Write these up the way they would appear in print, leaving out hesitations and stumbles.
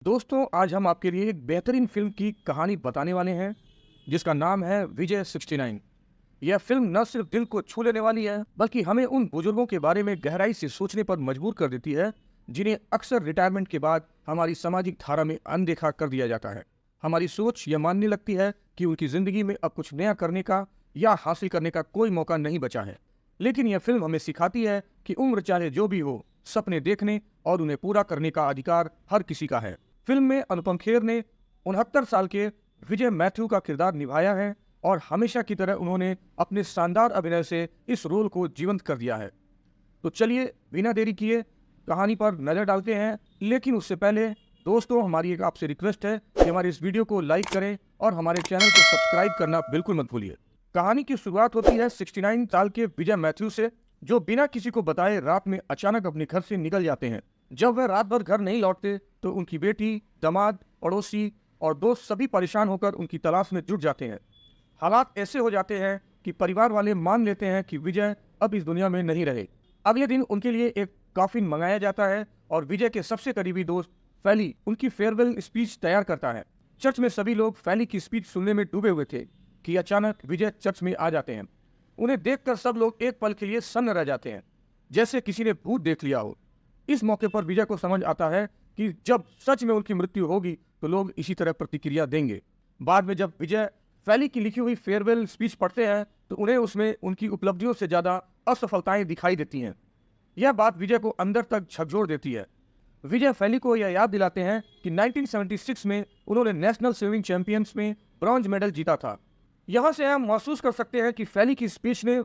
दोस्तों, आज हम आपके लिए एक बेहतरीन फिल्म की कहानी बताने वाले हैं जिसका नाम है विजय 69। यह फिल्म न सिर्फ दिल को छू लेने वाली है बल्कि हमें उन बुजुर्गों के बारे में गहराई से सोचने पर मजबूर कर देती है जिन्हें अक्सर रिटायरमेंट के बाद हमारी सामाजिक धारा में अनदेखा कर दिया जाता है। हमारी सोच यह मानने लगती है कि उनकी जिंदगी में अब कुछ नया करने का या हासिल करने का कोई मौका नहीं बचा है। लेकिन यह फिल्म हमें सिखाती है कि उम्र चाहे जो भी हो, सपने देखने और उन्हें पूरा करने का अधिकार हर किसी का है। फिल्म में अनुपम खेर ने 69 साल के विजय मैथ्यू का किरदार निभाया है और हमेशा की तरह उन्होंने अपने शानदार अभिनय से इस रोल को जीवंत कर दिया है। तो चलिए बिना देरी किए कहानी पर नजर डालते हैं। लेकिन उससे पहले दोस्तों, हमारी एक आपसे रिक्वेस्ट है कि हमारे इस वीडियो को लाइक करें और हमारे चैनल को सब्सक्राइब करना बिल्कुल मत भूलिए। कहानी की शुरुआत होती है 69 साल के विजय मैथ्यू से, जो बिना किसी को बताए रात में अचानक अपने घर से निकल जाते हैं। जब वह रात भर घर नहीं लौटते तो उनकी बेटी, दामाद, पड़ोसी और दोस्त सभी परेशान होकर उनकी तलाश में जुट जाते हैं। हालात ऐसे हो जाते हैं कि परिवार वाले मान लेते हैं कि विजय अब इस दुनिया में नहीं रहे। अगले दिन उनके लिए एक कॉफिन मंगाया जाता है और विजय के सबसे करीबी दोस्त फैली उनकी फेयरवेल स्पीच तैयार करता है। चर्च में सभी लोग फैली की स्पीच सुनने में डूबे हुए थे कि अचानक विजय चर्च में आ जाते हैं। उन्हें देखकर सब लोग एक पल के लिए सन्न रह जाते हैं, जैसे किसी ने भूत देख लिया हो। इस मौके पर विजय को समझ आता है कि जब सच में उनकी मृत्यु होगी तो लोग इसी तरह प्रतिक्रिया देंगे। बाद में जब विजय फैली की लिखी हुई फेयरवेल स्पीच पढ़ते हैं तो उन्हें उसमें उनकी उपलब्धियों से ज्यादा असफलताएं दिखाई देती हैं। यह बात विजय को अंदर तक झकझोर देती है। विजय फैली को यह याद दिलाते हैं कि 1976 में उन्होंने नेशनल स्विमिंग चैंपियंस में ब्रॉन्ज मेडल जीता था। यहाँ से हम महसूस कर सकते हैं कि फैली की स्पीच ने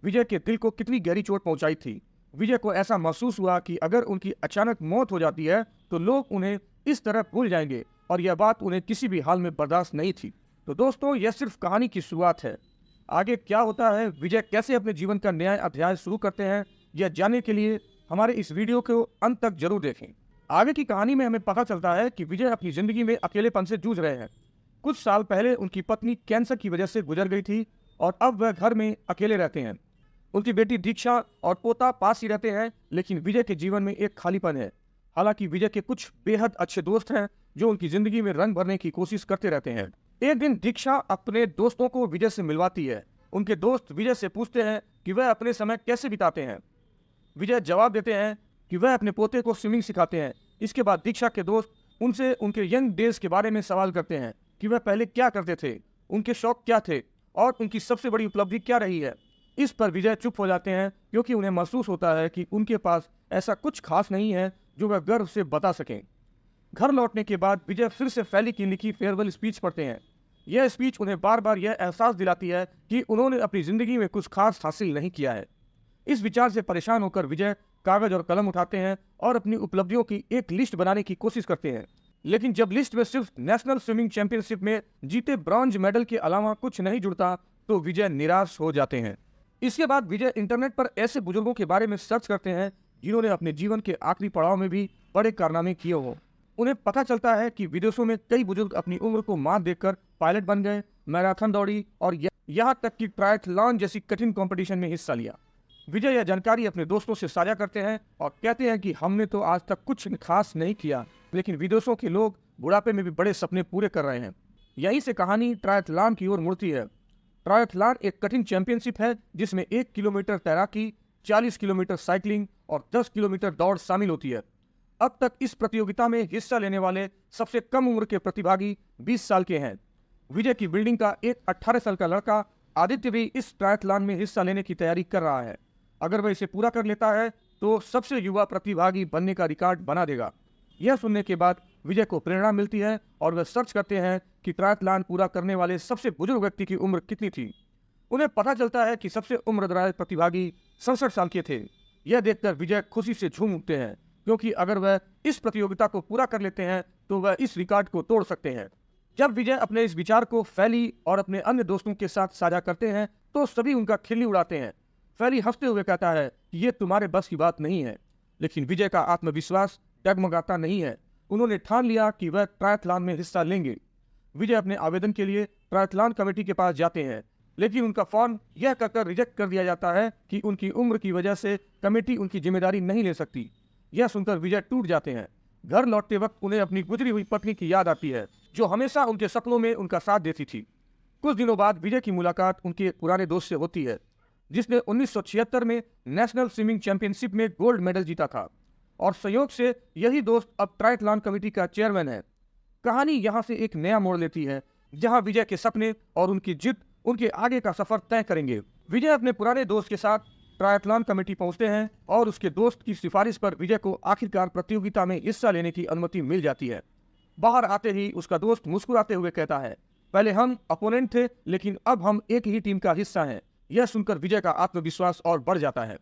विजय के दिल को कितनी गहरी चोट पहुंचाई थी। विजय को ऐसा महसूस हुआ कि अगर उनकी अचानक मौत हो जाती है तो लोग उन्हें इस तरह भूल जाएंगे और यह बात उन्हें किसी भी हाल में बर्दाश्त नहीं थी। तो दोस्तों, यह सिर्फ कहानी की शुरुआत है। आगे क्या होता है, विजय कैसे अपने जीवन का नया अध्याय शुरू करते हैं, यह जानने के लिए हमारे इस वीडियो को अंत तक जरूर देखें। आगे की कहानी में हमें पता चलता है कि विजय अपनी जिंदगी में अकेलेपन से जूझ रहे हैं। कुछ साल पहले उनकी पत्नी कैंसर की वजह से गुजर गई थी और अब वह घर में अकेले रहते हैं। उनकी बेटी दीक्षा और पोता पास ही रहते हैं, लेकिन विजय के जीवन में एक खालीपन है। हालांकि विजय के कुछ बेहद अच्छे दोस्त हैं जो उनकी जिंदगी में रंग भरने की कोशिश करते रहते हैं। एक दिन दीक्षा अपने दोस्तों को विजय से मिलवाती है। उनके दोस्त विजय से पूछते हैं कि वह अपने समय कैसे बिताते हैं। विजय जवाब देते हैं कि वह अपने पोते को स्विमिंग सिखाते हैं। इसके बाद दीक्षा के दोस्त उनसे उनके यंग डेज के बारे में सवाल करते हैं कि वह पहले क्या करते थे, उनके शौक क्या थे और उनकी सबसे बड़ी उपलब्धि क्या रही है। इस पर विजय चुप हो जाते हैं क्योंकि उन्हें महसूस होता है कि उनके पास ऐसा कुछ खास नहीं है जो वह गर्व से बता सकें। घर लौटने के बाद विजय फिर से फैली की लिखी फेयरवेल स्पीच पढ़ते हैं। यह स्पीच उन्हें बार बार यह एहसास दिलाती है कि उन्होंने अपनी जिंदगी में कुछ खास हासिल नहीं किया है। इस विचार से परेशान होकर विजय कागज और कलम उठाते हैं और अपनी उपलब्धियों की एक लिस्ट बनाने की कोशिश करते हैं। लेकिन जब लिस्ट में सिर्फ नेशनल स्विमिंग चैंपियनशिप में जीते ब्रॉन्ज मेडल के अलावा कुछ नहीं जुड़ता तो विजय निराश हो जाते हैं। इसके बाद विजय इंटरनेट पर ऐसे बुजुर्गों के बारे में सर्च करते हैं जिन्होंने अपने जीवन के आखिरी पड़ाव में भी बड़े कारनामे किए हों। उन्हें पता चलता है कि विदेशों में कई बुजुर्ग अपनी उम्र को मात देकर पायलट बन गए, मैराथन दौड़ी और यहाँ तक कि ट्रायथलॉन जैसी कठिन कंपटीशन में हिस्सा लिया। विजय यह जानकारी अपने दोस्तों से साझा करते हैं और कहते हैं कि हमने तो आज तक कुछ खास नहीं किया, लेकिन विदेशों के लोग बुढ़ापे में भी बड़े सपने पूरे कर रहे हैं। यहीं से कहानी ट्रायथलॉन की ओर मुड़ती है। ट्रायथलॉन एक कठिन चैंपियनशिप है जिसमें 1 किलोमीटर तैराकी, 40 किलोमीटर साइकिलिंग और 10 किलोमीटर दौड़ शामिल होती है। अब तक इस प्रतियोगिता में हिस्सा लेने वाले सबसे कम उम्र के प्रतिभागी 20 साल के हैं। विजय की बिल्डिंग का एक 18 साल का लड़का आदित्य भी इस ट्रायथलॉन में हिस्सा लेने की तैयारी कर रहा है। अगर वह इसे पूरा कर लेता है तो सबसे युवा प्रतिभागी बनने का रिकॉर्ड बना देगा। यह सुनने के बाद विजय को प्रेरणा मिलती है और वह सर्च करते हैं कि ट्रायथलॉन पूरा करने वाले सबसे बुजुर्ग व्यक्ति की उम्र कितनी थी। उन्हें पता चलता है कि सबसे उम्रदराज प्रतिभागी 67 साल के थे। यह देखकर विजय खुशी से झूम उठते हैं क्योंकि अगर वह इस प्रतियोगिता को पूरा कर लेते हैं तो वह इस रिकॉर्ड को तोड़ सकते हैं। जब विजय अपने इस विचार को फैली और अपने अन्य दोस्तों के साथ साझा करते हैं तो सभी उनका खिल्ली उड़ाते हैं। फैली हंसते हुए कहता है कि ये तुम्हारे बस की बात नहीं है, लेकिन विजय का आत्मविश्वास डगमगाता नहीं है। उन्होंने ठान लिया कि वह ट्रायथलॉन में हिस्सा लेंगे। विजय अपने आवेदन के लिए ट्रायथलॉन कमेटी के पास जाते हैं, लेकिन उनका फॉर्म यह कहकर रिजेक्ट कर दिया जाता है कि उनकी उम्र की वजह से कमेटी उनकी जिम्मेदारी नहीं ले सकती। यह सुनकर विजय टूट जाते हैं। घर लौटते वक्त उन्हें अपनी गुजरी हुई पत्नी की याद आती है, जो हमेशा उनके सपनों में उनका साथ देती थी। कुछ दिनों बाद विजय की मुलाकात उनके एक पुराने दोस्त से होती है, जिसने 1976 में नेशनल स्विमिंग चैंपियनशिप में गोल्ड मेडल जीता था, और संयोग से यही दोस्त अब ट्रायथलॉन कमेटी का चेयरमैन है। कहानी यहाँ से एक नया मोड़ लेती है, जहाँ विजय के सपने और उनकी जिद उनके आगे का सफर तय करेंगे। विजय अपने पुराने दोस्त के साथ ट्रायथलॉन कमेटी पहुंचते हैं और उसके दोस्त की सिफारिश पर विजय को आखिरकार प्रतियोगिता में हिस्सा लेने की अनुमति मिल जाती है। बाहर आते ही उसका दोस्त मुस्कुराते हुए कहता है, पहले हम अपोनेंट थे, लेकिन अब हम एक ही टीम का हिस्सा हैं। यह सुनकर विजय का आत्मविश्वास और बढ़ जाता है।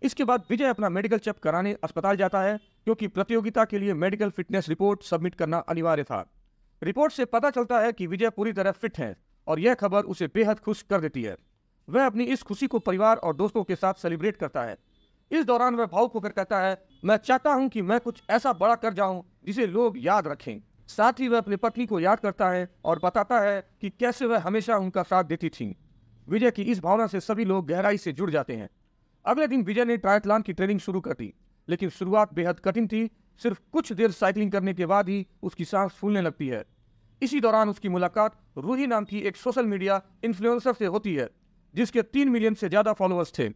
इसके बाद विजय अपना मेडिकल चेक कराने अस्पताल जाता है, क्योंकि प्रतियोगिता के लिए मेडिकल फिटनेस रिपोर्ट सबमिट करना अनिवार्य था। रिपोर्ट से पता चलता है कि विजय पूरी तरह फिट है, और यह खबर उसे बेहद खुश कर देती है। वह अपनी इस खुशी को परिवार और दोस्तों के साथ सेलिब्रेट करता है। इस दौरान वह भावुक होकर कहता है, मैं चाहता हूं कि मैं कुछ ऐसा बड़ा कर जाऊं जिसे लोग याद रखें। साथ ही वह अपनी पत्नी को याद करता है और बताता है कि कैसे वह हमेशा उनका साथ देती थी। विजय की इस भावना से सभी लोग गहराई से जुड़ जाते हैं। अगले दिन विजय ने ट्रायथलॉन की ट्रेनिंग शुरू कर दी, लेकिन शुरुआत बेहद कठिन थी। सिर्फ कुछ देर साइकिलिंग करने के बाद ही उसकी सांस फूलने लगती है। इसी दौरान उसकी मुलाकात रूही नाम की एक सोशल मीडिया इन्फ्लुएंसर से होती है, जिसके 3 मिलियन से ज्यादा फॉलोअर्स थे।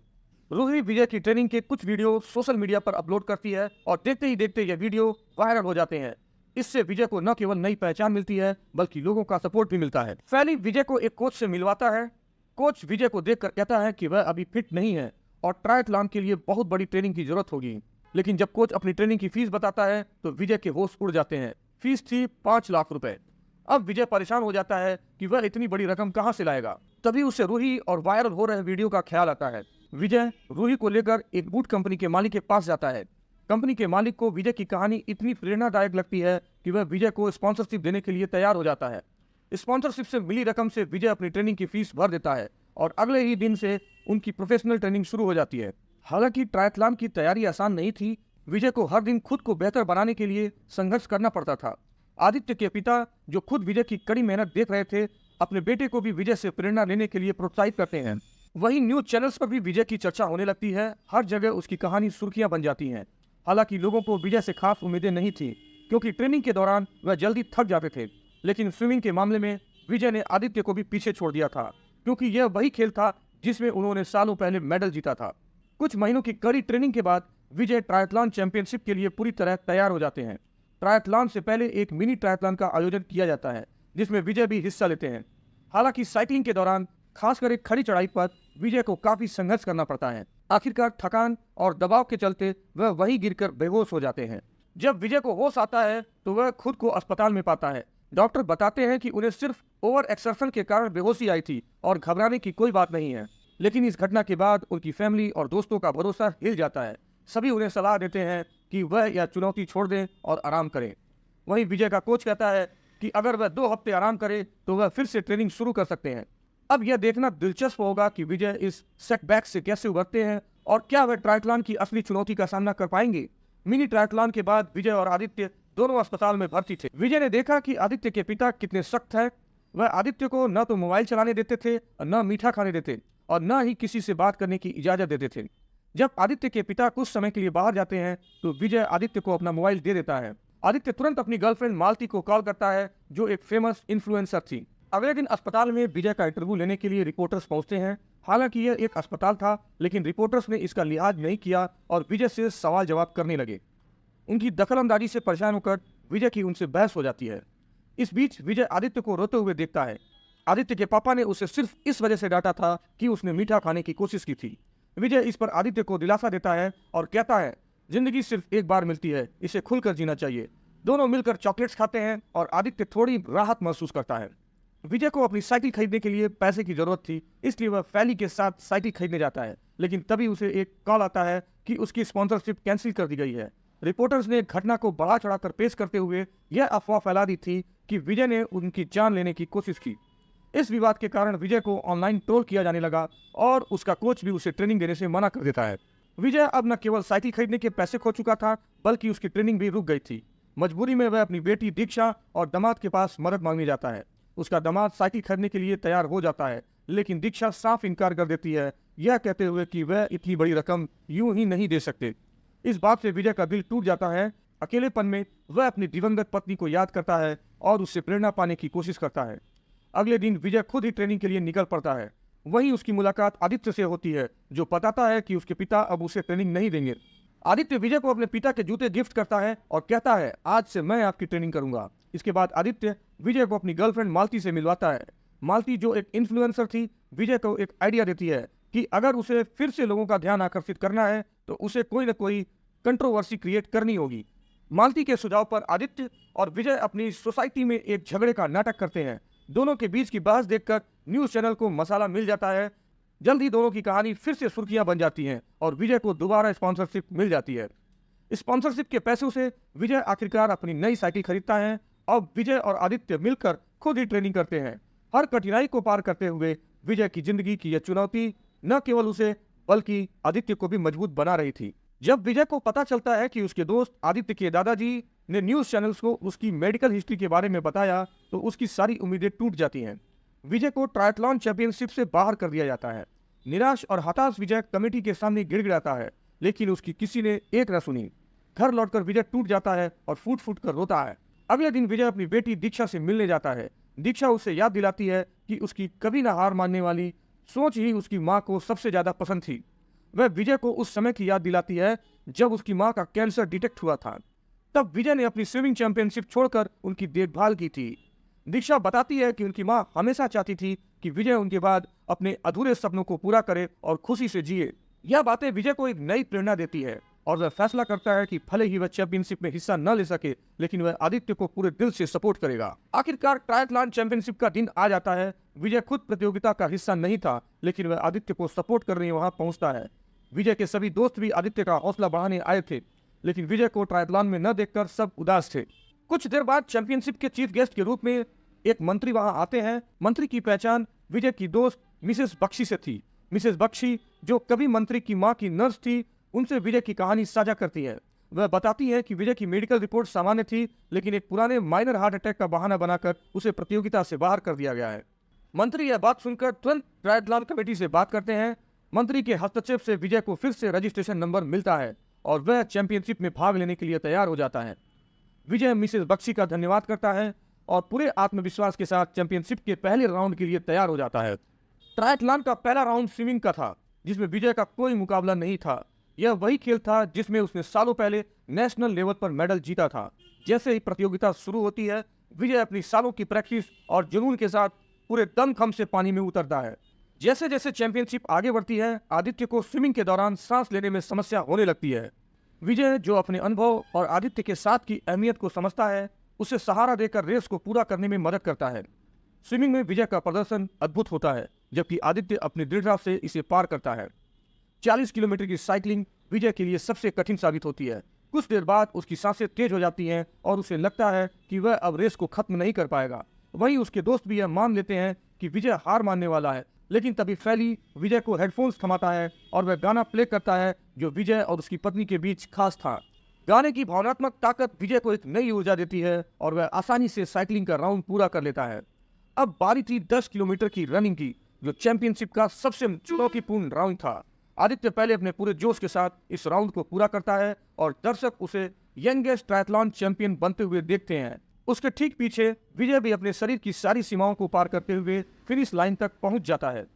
रूही विजय की ट्रेनिंग के कुछ वीडियो सोशल मीडिया पर अपलोड करती है, और देखते ही देखते ये वीडियो वायरल हो जाते हैं। इससे विजय को न केवल नई पहचान मिलती है, बल्कि लोगों का सपोर्ट भी मिलता है। फैली विजय को एक कोच से मिलवाता है। कोच विजय को देखकर कहता है कि वह अभी फिट नहीं है और ट्रायथलॉन के लिए बहुत बड़ी ट्रेनिंग की जरूरत होगी। लेकिन जब कोच अपनी ट्रेनिंग की फीस बताता है तो विजय के होश उड़ जाते हैं। फीस थी 5 लाख रुपए। अब विजय परेशान हो जाता है कि वह इतनी बड़ी रकम कहां से लाएगा। तभी उसे रूही और वायरल हो रहे वीडियो का ख्याल आता है। विजय रूही को लेकर एक बूट कंपनी के मालिक के पास जाता है। कंपनी के मालिक को विजय की कहानी इतनी प्रेरणादायक लगती है कि वह विजय को स्पॉन्सरशिप देने के लिए तैयार हो जाता है। स्पॉन्सरशिप से मिली रकम से विजय अपनी ट्रेनिंग की फीस भर देता है, और अगले ही दिन से उनकी प्रोफेशनल ट्रेनिंग शुरू हो जाती है। हालांकि ट्रायथलॉन की तैयारी आसान नहीं थी। विजय को हर दिन खुद को बेहतर बनाने के लिए संघर्ष करना पड़ता था। आदित्य के पिता, जो खुद विजय की कड़ी मेहनत देख रहे थे, अपने बेटे को भी विजय से प्रेरणा लेने के लिए प्रोत्साहित करते हैं। वहीं न्यूज चैनल्स पर भी विजय की चर्चा होने लगती है। हर जगह उसकी कहानी सुर्खियां बन जाती हैं। हालांकि लोगों को विजय से खास उम्मीदें नहीं थी, क्योंकि ट्रेनिंग के दौरान वह जल्दी थक जाते थे। लेकिन स्विमिंग के मामले में विजय ने आदित्य को भी पीछे छोड़ दिया था, क्योंकि यह वही खेल था जिसमें उन्होंने सालों पहले मेडल जीता था। कुछ महीनों की कड़ी ट्रेनिंग के बाद विजय ट्रायथलॉन चैंपियनशिप के लिए पूरी तरह तैयार हो जाते हैं। ट्रायथलॉन से पहले एक मिनी ट्रायथलॉन का आयोजन किया जाता है, जिसमें विजय भी हिस्सा लेते हैं। हालांकि साइकिलिंग के दौरान, खासकर एक खड़ी चढ़ाई पर, विजय को काफी संघर्ष करना पड़ता है। आखिरकार थकान और दबाव के चलते वह वहीं गिरकर बेहोश हो जाते हैं। जब विजय को होश आता है तो वह खुद को अस्पताल में पाता है। डॉक्टर बताते हैं कि उन्हें सिर्फ ओवर एक्सर्शन के कारण बेहोशी आई थी और घबराने की कोई बात नहीं है। लेकिन इस घटना के बाद उनकी फैमिली और दोस्तों का भरोसा हिल जाता है। सभी उन्हें सलाह देते हैं कि वह यह चुनौती छोड़ दें और आराम करें। वहीं विजय का कोच कहता है कि अगर वह 2 हफ्ते आराम करे तो वह फिर से ट्रेनिंग शुरू कर सकते हैं। अब यह देखना दिलचस्प होगा कि विजय इस सेटबैक से कैसे उबरते हैं और क्या वह ट्रायथलॉन की असली चुनौती का सामना कर पाएंगे। मिनी ट्रायथलॉन के बाद विजय और आदित्य दोनों अस्पताल में भर्ती थे। विजय ने देखा कि आदित्य के पिता कितने सख्त हैं। वह आदित्य को न तो मोबाइल चलाने देते थे, न मीठा खाने देते, और न ही किसी से बात करने की इजाजत देते थे। जब आदित्य के पिता कुछ समय के लिए बाहर जाते हैं तो विजय आदित्य को अपना मोबाइल दे देता है। आदित्य तुरंत अपनी गर्लफ्रेंड मालती को कॉल करता है, जो एक फेमस इन्फ्लुएंसर थी। अगले दिन अस्पताल में विजय का इंटरव्यू लेने के लिए रिपोर्टर्स पहुंचते हैं। हालांकि यह एक अस्पताल था, लेकिन रिपोर्टर्स ने इसका लिहाज नहीं किया और विजय से सवाल जवाब करने लगे। उनकी दखलंदाजी से परेशान होकर विजय की उनसे बहस हो जाती है। इस बीच विजय आदित्य को रोते हुए देखता है। आदित्य के पापा ने उसे सिर्फ इस वजह से डांटा था कि उसने मीठा खाने की कोशिश की थी। विजय इस पर आदित्य को दिलासा देता है और कहता है, जिंदगी सिर्फ एक बार मिलती है, इसे खुलकर जीना चाहिए। दोनों मिलकर चॉकलेट्स खाते हैं और आदित्य थोड़ी राहत महसूस करता है। विजय को अपनी साइकिल खरीदने के लिए पैसे की जरूरत थी, इसलिए वह फैली के साथ साइकिल खरीदने जाता है। लेकिन तभी उसे एक कॉल आता है कि उसकी स्पॉन्सरशिप कैंसिल कर दी गई है। रिपोर्टर्स ने घटना को बढ़ा चढ़ाकर पेश करते हुए यह अफवाह फैला दी थी कि विजय ने उनकी जान लेने की कोशिश की। इस विवाद के कारण विजय को ऑनलाइन ट्रोल किया जाने लगा और उसका कोच भी उसे ट्रेनिंग देने से मना कर देता है। विजय अब न केवल साइकिल खरीदने के पैसे खो चुका था, बल्कि उसकी ट्रेनिंग भी रुक गई थी। मजबूरी में वह अपनी बेटी दीक्षा और दामाद के पास मदद मांगने जाता है। उसका दामाद साइकिल खरीदने के लिए तैयार हो जाता है, लेकिन दीक्षा साफ इनकार कर देती है, यह कहते हुए कि वह इतनी बड़ी रकम यूं ही नहीं दे सकते। इस बात से विजय का दिल टूट जाता है। अकेलेपन में वह अपनी दिवंगत पत्नी को याद करता है और उससे प्रेरणा पाने की कोशिश करता है। अगले दिन विजय खुद ही ट्रेनिंग के लिए निकल पड़ता है। वहीं उसकी मुलाकात आदित्य से होती है, जो बताता है कि उसके पिता अब उसे ट्रेनिंग नहीं देंगे। आदित्य विजय को अपने पिता के जूते गिफ्ट करता है और कहता है, आज से मैं आपकी ट्रेनिंग करूंगा। इसके बाद आदित्य विजय को अपनी गर्लफ्रेंड मालती से मिलवाता है। मालती, जो एक इन्फ्लुएंसर थी, विजय को एक आइडिया देती है कि अगर उसे फिर से लोगों का ध्यान आकर्षित करना है तो उसे कोई न कोई कंट्रोवर्सी क्रिएट करनी होगी। मालती के सुझाव पर आदित्य और विजय अपनी सोसाइटी में एक झगड़े का नाटक करते हैं। दोनों के बीच की बहस देखकर न्यूज चैनल को मसाला मिल जाता है। जल्द ही दोनों की कहानी फिर से सुर्खियां बन जाती हैं और विजय को दोबारा स्पॉन्सरशिप मिल जाती है। स्पॉन्सरशिप के पैसों से विजय आखिरकार अपनी नई साइकिल खरीदता है। अब विजय और आदित्य मिलकर खुद ही ट्रेनिंग करते हैं। हर कठिनाई को पार करते हुए विजय की जिंदगी की यह चुनौती न केवल उसे बल्कि आदित्य को भी मजबूत बना रही थी। जब विजय को पता चलता है कि उसके दोस्त आदित्य के दादाजी ने न्यूज चैनल्स को उसकी मेडिकल हिस्ट्री के बारे में बताया तो उसकी सारी उम्मीदें टूट जाती हैं। विजय को ट्रायथलॉन चैंपियनशिप से बाहर कर दिया जाता है। निराश और हताश विजय कमेटी के सामने गिड़गिड़ाता है, लेकिन उसकी किसी ने एक न सुनी। घर लौटकर विजय टूट जाता है और फूट फूट कर रोता है। अगले दिन विजय अपनी बेटी दीक्षा से मिलने जाता है। दीक्षा उसे याद दिलाती है कि उसकी कभी न हार मानने वाली सोच ही उसकी माँ को सबसे ज्यादा पसंद थी। वह विजय को उस समय की याद दिलाती है जब उसकी माँ का कैंसर डिटेक्ट हुआ था। तब विजय ने अपनी स्विमिंग चैंपियनशिप छोड़कर उनकी देखभाल की थी। दीक्षा बताती है कि उनकी माँ हमेशा चाहती थी कि विजय उनके बाद अपने अधूरे सपनों को पूरा करे और खुशी से जिए। यह बातें विजय को एक नई प्रेरणा देती है और वह फैसला करता है कि भले ही वह चैंपियनशिप में हिस्सा न ले सके, लेकिन वह आदित्य को पूरे दिल से सपोर्ट करेगा। आखिरकार ट्रायथलॉन चैंपियनशिप का दिन आ जाता है। विजय खुद प्रतियोगिता का हिस्सा नहीं था, लेकिन वह आदित्य को सपोर्ट करने वहां पहुंचता है। विजय के सभी दोस्त भी आदित्य का हौसला बढ़ाने आए थे, लेकिन विजय को ट्रायथलॉन में न देखकर सब उदास थे। कुछ देर बाद चैंपियनशिप के चीफ गेस्ट के रूप में एक मंत्री वहां आते हैं। मंत्री की पहचान विजय की दोस्त मिसेस बख्शी से थी। मिसेस बख्शी, जो कभी मंत्री की मां की नर्स थी, उनसे विजय की कहानी साझा करती है। वह बताती है कि विजय की मेडिकल रिपोर्ट सामान्य थी, लेकिन एक पुराने माइनर हार्ट अटैक का बहाना बनाकर उसे प्रतियोगिता से बाहर कर दिया गया है। मंत्री यह बात सुनकर तुरंत ट्रायथलॉन कमेटी से बात करते हैं। मंत्री के हस्तक्षेप से विजय को फिर से रजिस्ट्रेशन नंबर मिलता है और वह चैंपियनशिप में भाग लेने के लिए तैयार हो जाता है। विजय मिसेस बख्शी का धन्यवाद करता है और पूरे आत्मविश्वास के साथ चैंपियनशिप के पहले राउंड के लिए तैयार हो जाता है। ट्रायथलॉन का पहला राउंड स्विमिंग का था, जिसमें विजय का कोई मुकाबला नहीं था। यह वही खेल था जिसमें उसने सालों पहले नेशनल लेवल पर मेडल जीता था। जैसे ही प्रतियोगिता शुरू होती है, विजय अपनी सालों की प्रैक्टिस और जुनून के साथ पूरे दमखम से पानी में उतरता है। जैसे जैसे चैंपियनशिप आगे बढ़ती है, आदित्य को स्विमिंग के दौरान सांस लेने में समस्या होने लगती है। विजय, जो अपने अनुभव और आदित्य के साथ की अहमियत को समझता है, उसे सहारा देकर रेस को पूरा करने में मदद करता है। स्विमिंग में विजय का प्रदर्शन अद्भुत होता है, जबकि आदित्य अपनी दृढ़ता से इसे पार करता है। 40 किलोमीटर की साइकिलिंग विजय के लिए सबसे कठिन साबित होती है। कुछ देर बाद उसकी सांसें तेज हो जाती हैं और उसे लगता है कि वह अब रेस को खत्म नहीं कर पाएगा। वहीं उसके दोस्त भी यह मान लेते हैं कि विजय हार मानने वाला है, लेकिन तभी फैली विजय को हेडफोन्स थमाता है और वह गाना प्ले करता है जो विजय और उसकी पत्नी के बीच खास था। गाने की भावनात्मक ताकत विजय को एक नई ऊर्जा देती है और वह आसानी से साइकिलिंग का राउंड पूरा कर लेता है। अब बारी थी 10 किलोमीटर की रनिंग की, जो चैंपियनशिप का सबसे चुनौतीपूर्ण राउंड था। आदित्य पहले अपने पूरे जोश के साथ इस राउंड को पूरा करता है और दर्शक उसे यंगेस्ट ट्रायथलॉन चैंपियन बनते हुए देखते हैं। उसके ठीक पीछे विजय भी अपने शरीर की सारी सीमाओं को पार करते हुए फिनिश लाइन तक पहुंच जाता है।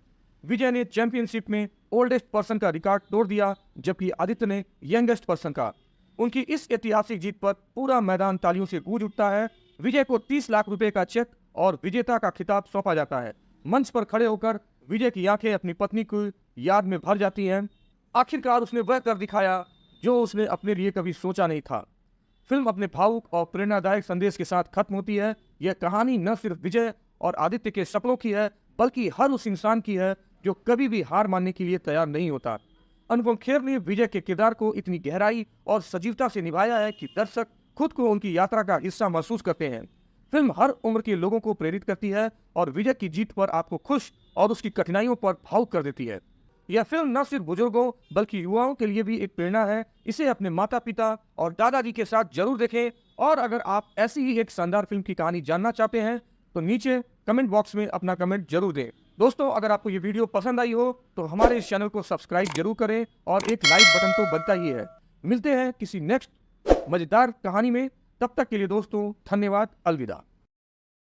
विजय ने चैंपियनशिप में ओल्डेस्ट पर्सन का रिकॉर्ड तोड़ दिया, जबकि आदित्य ने यंगेस्ट पर्सन का। उनकी इस ऐतिहासिक जीत पर पूरा मैदान तालियों से गूंज उठता है। विजय को 30 लाख रुपए का चेक और विजेता का खिताब सौंपा जाता है। मंच पर खड़े होकर विजय की आंखें अपनी पत्नी की याद में भर जाती हैं। आखिरकार उसने वह कर दिखाया जो उसने अपने लिए कभी सोचा नहीं था। फिल्म अपने भावुक और प्रेरणादायक संदेश के साथ खत्म होती है। यह कहानी न सिर्फ विजय और आदित्य के सपनों की है, बल्कि हर उस इंसान की है जो कभी भी हार मानने के लिए तैयार नहीं होता। अनुपम खेर ने विजय के किरदार को इतनी गहराई और सजीवता से निभाया है कि दर्शक खुद को उनकी यात्रा का हिस्सा महसूस करते हैं। फिल्म हर उम्र के लोगों को प्रेरित करती है और विजय की जीत पर आपको खुश और उसकी कठिनाइयों पर भावुक कर देती है। यह फिल्म न सिर्फ बुजुर्गों बल्कि युवाओं के लिए भी एक प्रेरणा है। इसे अपने माता पिता और दादाजी के साथ जरूर देखें। और अगर आप ऐसी ही एक शानदार फिल्म की कहानी जानना चाहते हैं तो नीचे कमेंट बॉक्स में अपना कमेंट जरूर दें। दोस्तों, अगर आपको ये वीडियो पसंद आई हो तो हमारे इस चैनल को सब्सक्राइब जरूर करें और एक लाइक बटन तो बनता ही है। मिलते हैं किसी नेक्स्ट मजेदार कहानी में। तब तक के लिए दोस्तों धन्यवाद, अलविदा।